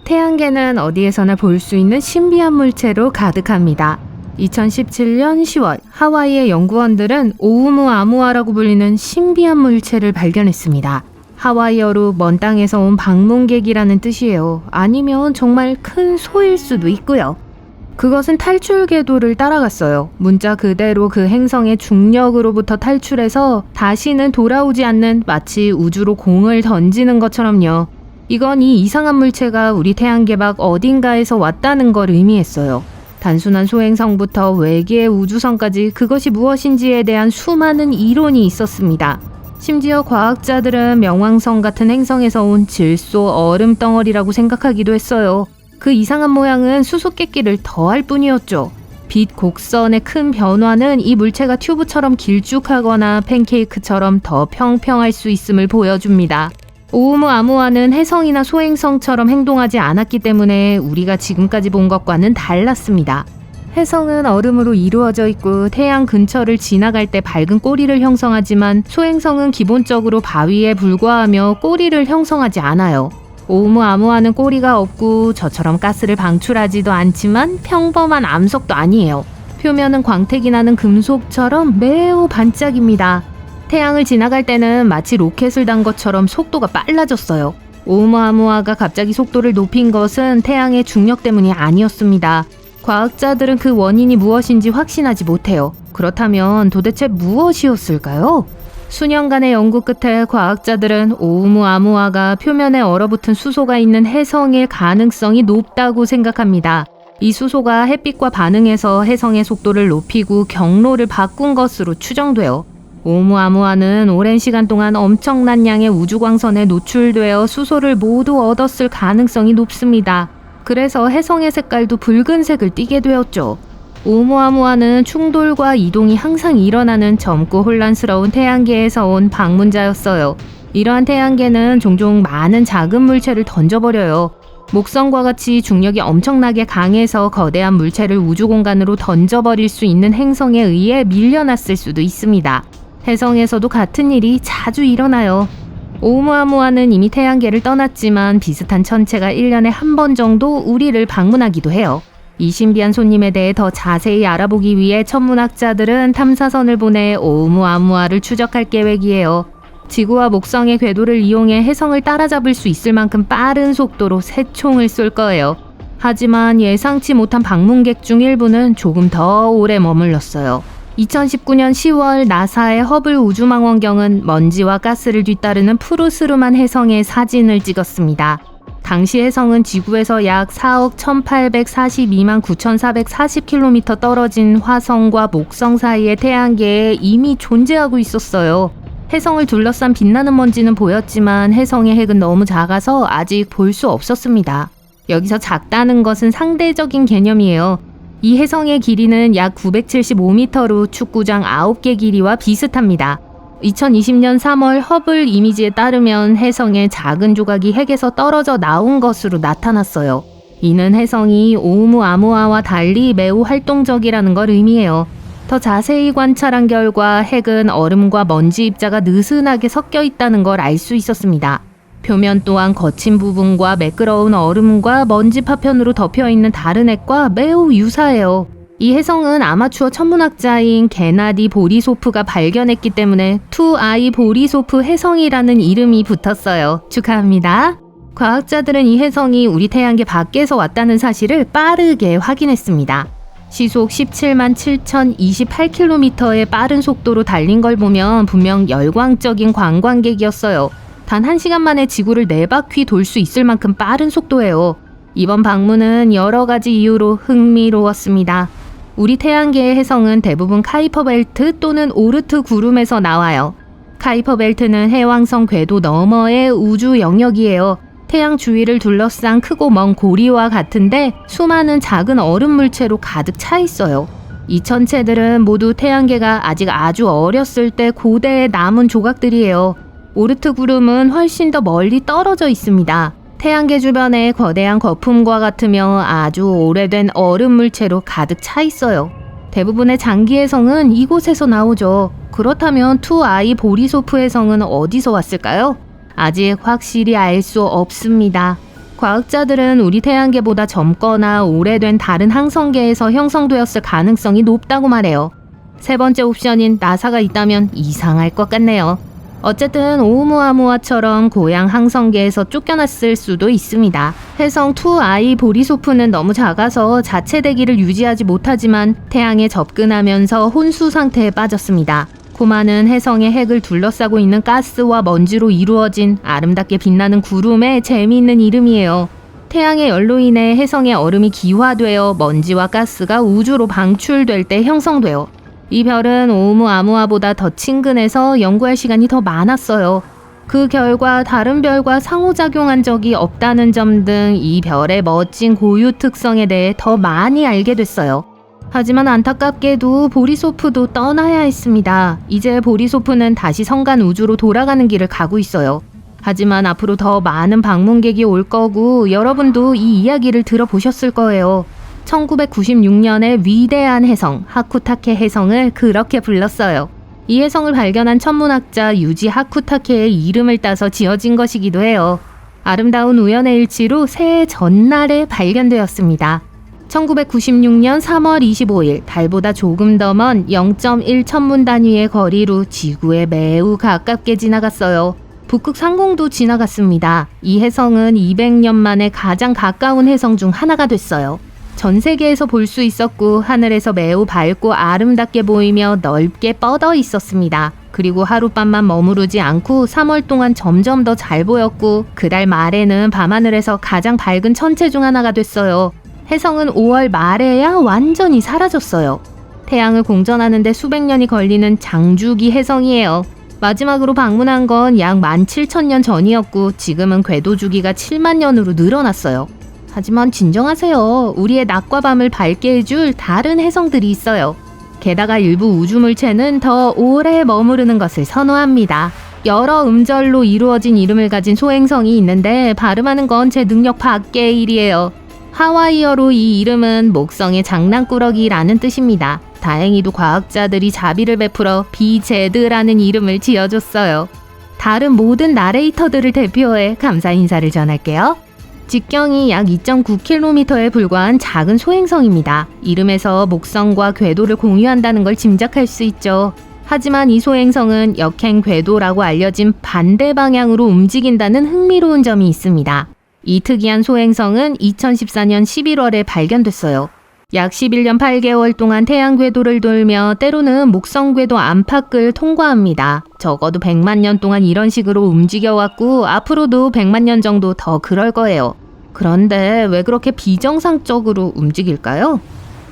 태양계는 어디에서나 볼 수 있는 신비한 물체로 가득합니다. 2017년 10월 하와이의 연구원들은 오우무아무아라고 불리는 신비한 물체를 발견했습니다. 하와이어로 먼 땅에서 온 방문객이라는 뜻이에요. 아니면 정말 큰 소일 수도 있고요. 그것은 탈출 궤도를 따라갔어요. 문자 그대로 그 행성의 중력으로부터 탈출해서 다시는 돌아오지 않는 마치 우주로 공을 던지는 것처럼요. 이건 이 이상한 물체가 우리 태양계 밖 어딘가에서 왔다는 걸 의미했어요. 단순한 소행성부터 외계의 우주선까지 그것이 무엇인지에 대한 수많은 이론이 있었습니다. 심지어 과학자들은 명왕성 같은 행성에서 온 질소 얼음 덩어리라고 생각하기도 했어요. 그 이상한 모양은 수수께끼를 더할 뿐이었죠. 빛 곡선의 큰 변화는 이 물체가 튜브처럼 길쭉하거나 팬케이크처럼 더 평평할 수 있음을 보여줍니다. 오우무아무아는 혜성이나 소행성처럼 행동하지 않았기 때문에 우리가 지금까지 본 것과는 달랐습니다. 혜성은 얼음으로 이루어져 있고 태양 근처를 지나갈 때 밝은 꼬리를 형성하지만 소행성은 기본적으로 바위에 불과하며 꼬리를 형성하지 않아요. 오우무아무아는 꼬리가 없고 저처럼 가스를 방출하지도 않지만 평범한 암석도 아니에요. 표면은 광택이 나는 금속처럼 매우 반짝입니다. 태양을 지나갈 때는 마치 로켓을 단 것처럼 속도가 빨라졌어요. 오우무아무아가 갑자기 속도를 높인 것은 태양의 중력 때문이 아니었습니다. 과학자들은 그 원인이 무엇인지 확신하지 못해요. 그렇다면 도대체 무엇이었을까요? 수년간의 연구 끝에 과학자들은 오우무아무아가 표면에 얼어붙은 수소가 있는 혜성일 가능성이 높다고 생각합니다. 이 수소가 햇빛과 반응해서 혜성의 속도를 높이고 경로를 바꾼 것으로 추정돼요. 오우무아무아는 오랜 시간 동안 엄청난 양의 우주광선에 노출되어 수소를 모두 얻었을 가능성이 높습니다. 그래서 혜성의 색깔도 붉은색을 띠게 되었죠. 오우무아무아는 충돌과 이동이 항상 일어나는 젊고 혼란스러운 태양계에서 온 방문자였어요. 이러한 태양계는 종종 많은 작은 물체를 던져버려요. 목성과 같이 중력이 엄청나게 강해서 거대한 물체를 우주 공간으로 던져버릴 수 있는 행성에 의해 밀려났을 수도 있습니다. 혜성에서도 같은 일이 자주 일어나요. 오우무아무아는 이미 태양계를 떠났지만 비슷한 천체가 1년에 한 번 정도 우리를 방문하기도 해요. 이 신비한 손님에 대해 더 자세히 알아보기 위해 천문학자들은 탐사선을 보내 오우무아무아를 추적할 계획이에요. 지구와 목성의 궤도를 이용해 혜성을 따라잡을 수 있을 만큼 빠른 속도로 새 총을 쏠 거예요. 하지만 예상치 못한 방문객 중 일부는 조금 더 오래 머물렀어요. 2019년 10월 나사의 허블 우주망원경은 먼지와 가스를 뒤따르는 푸르스름한 혜성의 사진을 찍었습니다. 당시 혜성은 지구에서 약 4억 1842만 9440km 떨어진 화성과 목성 사이의 태양계에 이미 존재하고 있었어요. 혜성을 둘러싼 빛나는 먼지는 보였지만 혜성의 핵은 너무 작아서 아직 볼 수 없었습니다. 여기서 작다는 것은 상대적인 개념이에요. 이 혜성의 길이는 약 975m로 축구장 9개 길이와 비슷합니다. 2020년 3월 허블 이미지에 따르면 혜성의 작은 조각이 핵에서 떨어져 나온 것으로 나타났어요. 이는 혜성이 오우무아무아와 달리 매우 활동적이라는 걸 의미해요. 더 자세히 관찰한 결과 핵은 얼음과 먼지 입자가 느슨하게 섞여 있다는 걸 알 수 있었습니다. 표면 또한 거친 부분과 매끄러운 얼음과 먼지 파편으로 덮여있는 다른 핵과 매우 유사해요. 이 혜성은 아마추어 천문학자인 게나디 보리소프가 발견했기 때문에 2I 보리소프 혜성이라는 이름이 붙었어요. 축하합니다. 과학자들은 이 혜성이 우리 태양계 밖에서 왔다는 사실을 빠르게 확인했습니다. 시속 17만 7028km의 빠른 속도로 달린 걸 보면 분명 열광적인 관광객이었어요. 단 1시간 만에 지구를 4바퀴 돌 수 있을 만큼 빠른 속도예요. 이번 방문은 여러 가지 이유로 흥미로웠습니다. 우리 태양계의 혜성은 대부분 카이퍼 벨트 또는 오르트 구름에서 나와요. 카이퍼 벨트는 해왕성 궤도 너머의 우주 영역이에요. 태양 주위를 둘러싼 크고 먼 고리와 같은데 수많은 작은 얼음 물체로 가득 차 있어요. 이 천체들은 모두 태양계가 아직 아주 어렸을 때 고대의 남은 조각들이에요. 오르트 구름은 훨씬 더 멀리 떨어져 있습니다. 태양계 주변에 거대한 거품과 같으며 아주 오래된 얼음 물체로 가득 차 있어요. 대부분의 장기 혜성은 이곳에서 나오죠. 그렇다면 2I 보리소프 혜성은 어디서 왔을까요? 아직 확실히 알 수 없습니다. 과학자들은 우리 태양계보다 젊거나 오래된 다른 항성계에서 형성되었을 가능성이 높다고 말해요. 세 번째 옵션인 나사가 있다면 이상할 것 같네요. 어쨌든 오umu아무아처럼 고향 항성계에서 쫓겨났을 수도 있습니다. 해성 2I 보리소프는 너무 작아서 자체 대기를 유지하지 못하지만 태양에 접근하면서 혼수 상태에 빠졌습니다. 코마는 해성의 핵을 둘러싸고 있는 가스와 먼지로 이루어진 아름답게 빛나는 구름의 재미있는 이름이에요. 태양의 열로 인해 해성의 얼음이 기화되어 먼지와 가스가 우주로 방출될 때 형성돼요. 이 별은 오umu아무아보다 더 친근해서 연구할 시간이 더 많았어요. 그 결과 다른 별과 상호작용한 적이 없다는 점 등 이 별의 멋진 고유 특성에 대해 더 많이 알게 됐어요. 하지만 안타깝게도 보리소프도 떠나야 했습니다. 이제 보리소프는 다시 성간 우주로 돌아가는 길을 가고 있어요. 하지만 앞으로 더 많은 방문객이 올 거고 여러분도 이 이야기를 들어보셨을 거예요. 1996년의 위대한 해성, 하쿠타케 해성을 그렇게 불렀어요. 이 해성을 발견한 천문학자 유지 하쿠타케의 이름을 따서 지어진 것이기도 해요. 아름다운 우연의 일치로 새해 전날에 발견되었습니다. 1996년 3월 25일 달보다 조금 더 먼 0.1 천문 단위의 거리로 지구에 매우 가깝게 지나갔어요. 북극 상공도 지나갔습니다. 이 해성은 200년 만에 가장 가까운 해성 중 하나가 됐어요. 전 세계에서 볼 수 있었고 하늘에서 매우 밝고 아름답게 보이며 넓게 뻗어 있었습니다. 그리고 하룻밤만 머무르지 않고 3월 동안 점점 더 잘 보였고 그달 말에는 밤하늘에서 가장 밝은 천체 중 하나가 됐어요. 해성은 5월 말에야 완전히 사라졌어요. 태양을 공전하는데 수백 년이 걸리는 장주기 해성이에요. 마지막으로 방문한 건 약 17,000년 전이었고 지금은 궤도 주기가 7만 년으로 늘어났어요. 하지만 진정하세요. 우리의 낮과 밤을 밝게 해줄 다른 해성들이 있어요. 게다가 일부 우주물체는 더 오래 머무르는 것을 선호합니다. 여러 음절로 이루어진 이름을 가진 소행성이 있는데 발음하는 건 제 능력 밖의 일이에요. 하와이어로 이 이름은 목성의 장난꾸러기라는 뜻입니다. 다행히도 과학자들이 자비를 베풀어 비제드라는 이름을 지어줬어요. 다른 모든 나레이터들을 대표해 감사 인사를 전할게요. 직경이 약 2.9km에 불과한 작은 소행성입니다. 이름에서 목성과 궤도를 공유한다는 걸 짐작할 수 있죠. 하지만 이 소행성은 역행 궤도라고 알려진 반대 방향으로 움직인다는 흥미로운 점이 있습니다. 이 특이한 소행성은 2014년 11월에 발견됐어요. 약 11년 8개월 동안 태양 궤도를 돌며 때로는 목성 궤도 안팎을 통과합니다. 적어도 100만 년 동안 이런 식으로 움직여왔고 앞으로도 100만 년 정도 더 그럴 거예요. 그런데 왜 그렇게 비정상적으로 움직일까요?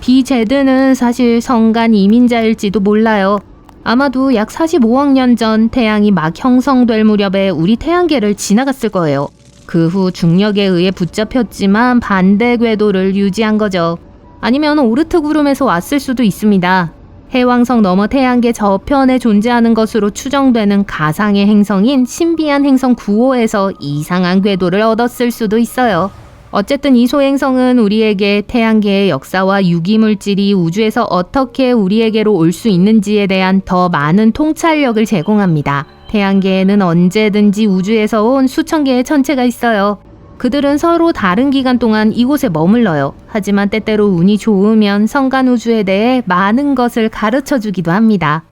비제드는 사실 성간 이민자일지도 몰라요. 아마도 약 45억 년 전 태양이 막 형성될 무렵에 우리 태양계를 지나갔을 거예요. 그 후 중력에 의해 붙잡혔지만 반대 궤도를 유지한 거죠. 아니면 오르트 구름에서 왔을 수도 있습니다. 해왕성 너머 태양계 저편에 존재하는 것으로 추정되는 가상의 행성인 신비한 행성 9호에서 이상한 궤도를 얻었을 수도 있어요. 어쨌든 이 소행성은 우리에게 태양계의 역사와 유기물질이 우주에서 어떻게 우리에게로 올 수 있는지에 대한 더 많은 통찰력을 제공합니다. 태양계에는 언제든지 우주에서 온 수천 개의 천체가 있어요. 그들은 서로 다른 기간 동안 이곳에 머물러요. 하지만 때때로 운이 좋으면 성간 우주에 대해 많은 것을 가르쳐 주기도 합니다.